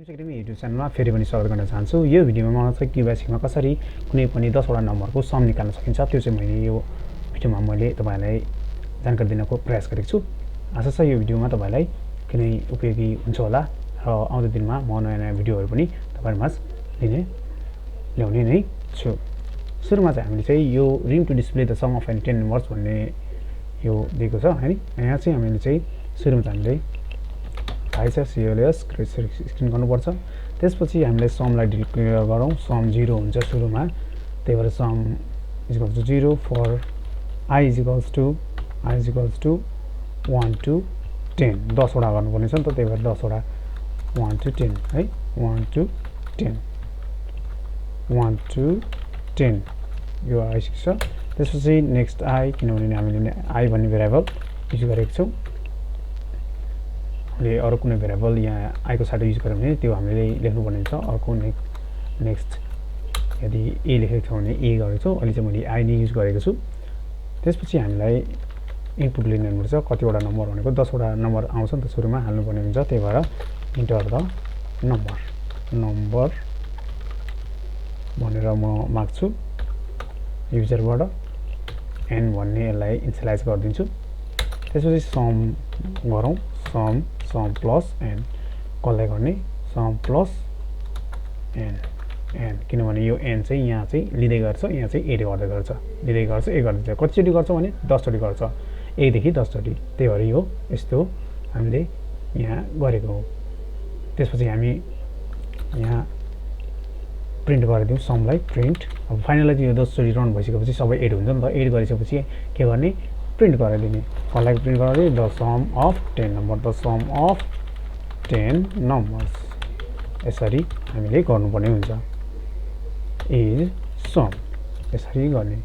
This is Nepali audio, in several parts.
निम्स एकाडेमी युट्युब च्यानलमा फेरि पनि स्वागत गर्न चाहन्छु। यो भिडियोमा मलाई चाहिँ क्युबेसिकमा कसरी कुनै पनि 10 वटा नम्बरको सम निकाल्न सकिन्छ त्यो चाहिँ मैले यो भिडियोमा तपाईलाई जानकारी दिनको प्रयास गरेको छु। आशा छ यो भिडियोमा तपाईलाई कुनै उपयोगी हुन्छ होला र आउँदो दिनमा म नयाँ भिडियोहरु पनि तपाईहरुमाझ ल्याउने नै छु। सुरुमा चाहिँ हामीले चाहिँ यो ring to display the sum of any 10 numbers भन्ने यो दिएको छ हैन। यहाँ चाहिँ हामीले चाहिँ सुरुमा चाहिँ हामीले CLS स्क्रिन गर्नुपर्छ। त्यसपछि हामीले समलाई डिक्लेयर गरौँ। सम 0 हुन्छ सुरुमा, त्यही भएर sum equals to 0 for I equals to 1 to 10 10 वटा गर्नुपर्ने छ नि त, त्यही भएर 10 वटा 1 to 10 है, 1 to 10 यो आइसकेको छ। त्यसपछि नेक्स्ट I, किनभने हामीले I भन्ने भेरिएबल युज गरेको छौं। हामीले अरु कुनै भेरिएबल यहाँ I को साथै युज गर्यो भने त्यो हामीले लेख्नु पर्ने हुन्छ। अर्को नेक्स्ट यदि A लेखेको छ भने A गरेको छु, अहिले चाहिँ मैले I नै युज गरेको छु। त्यसपछि हामीलाई इनपुट लिनु पर्छ। कतिवटा नम्बर भनेको 10 वटा नम्बर आउँछ नि त, सुरुमा हाल्नु पर्ने हुन्छ। त्यही भएर इन्टर द नम्बर भनेर म माग्छु युजरबाट n भन्ने यसलाई इनिशियलाइज गरिदिन्छु। त्यसपछि सम गरौँ, सम प्लस n कसलाई गर्ने, सम प्लस n किनभने यो n चाहिँ यहाँ चाहिँ लिँदै गर्छ, यहाँ चाहिँ a गर्दै गर्छ, लिँदै गर्छ, a गर्दै गर्छ। कतिचोटी गर्छ भने 10 चोटी गर्छ, 1 देखि 10 चोटी। त्यही भएर यो यस्तो हामीले यहाँ गरेको हो। त्यसपछि हामी यहाँ प्रिन्ट गरिदिउँ समलाई, प्रिन्ट। अब फाइनली यो 10 चोटी रन भइसकेपछि सबै 8 हुन्छ नि त। 8 गरिसकेपछि के गर्ने, प्रिन्ट गरिदिने। कसलाई प्रिन्ट गर्ने, the sum of 10 number, the sum of 10 numbers. यसरी हामीले गर्नुपर्ने हुन्छ, इज सम। यसरी गर्ने।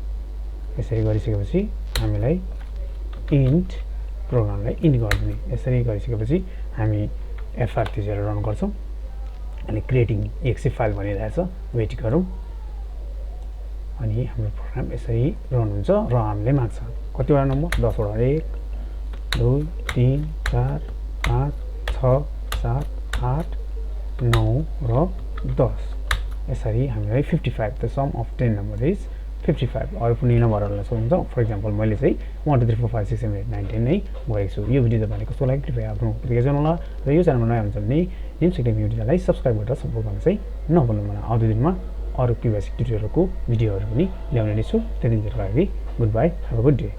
यसरी गरिसकेपछि हामीलाई इन्ट प्रोग्रामलाई इन्ट गरिदिने। यसरी गरिसकेपछि हामी fr थिचेर रन गर्छौं। अनि क्रिएटिङ exe फाइल भनिरहेछ, वेट गरौँ। अनि हाम्रो प्रोग्राम यसरी रन हुन्छ र हामीले माग्छ कतिवटा नम्बर, 10 वटा, 1 2 3 4 5 6 7 8 9 र 10। यसरी हामीलाई 55 the sum of 10 number is 55। अरु कुनै नम्बरहरुलाई सोध्नुहुन्छ, फर एक्जाम्पल मैले चाहिँ 1 2 3 4 5 6 7 8 9 10 नै गरेको छु। यो भिडियो तपाईलाई कस्तो लाग्यो कृपया आफ्नो प्रतिक्रिया जनाउनु होला र यो च्यानलमा नयाँ हुनुहुन्छ भने निम्स एकाडेमी युट्युबलाई सब्स्क्राइब गरेर सपोर्ट गर्न चाहिँ नभुल्नु होला। आउँदो दिनमा अरु क्युबेसिक ट्युटोरियलको भिडियोहरु पनि ल्याउने नै छु। त्यतिन्जेलको लागि goodbye, have a good day.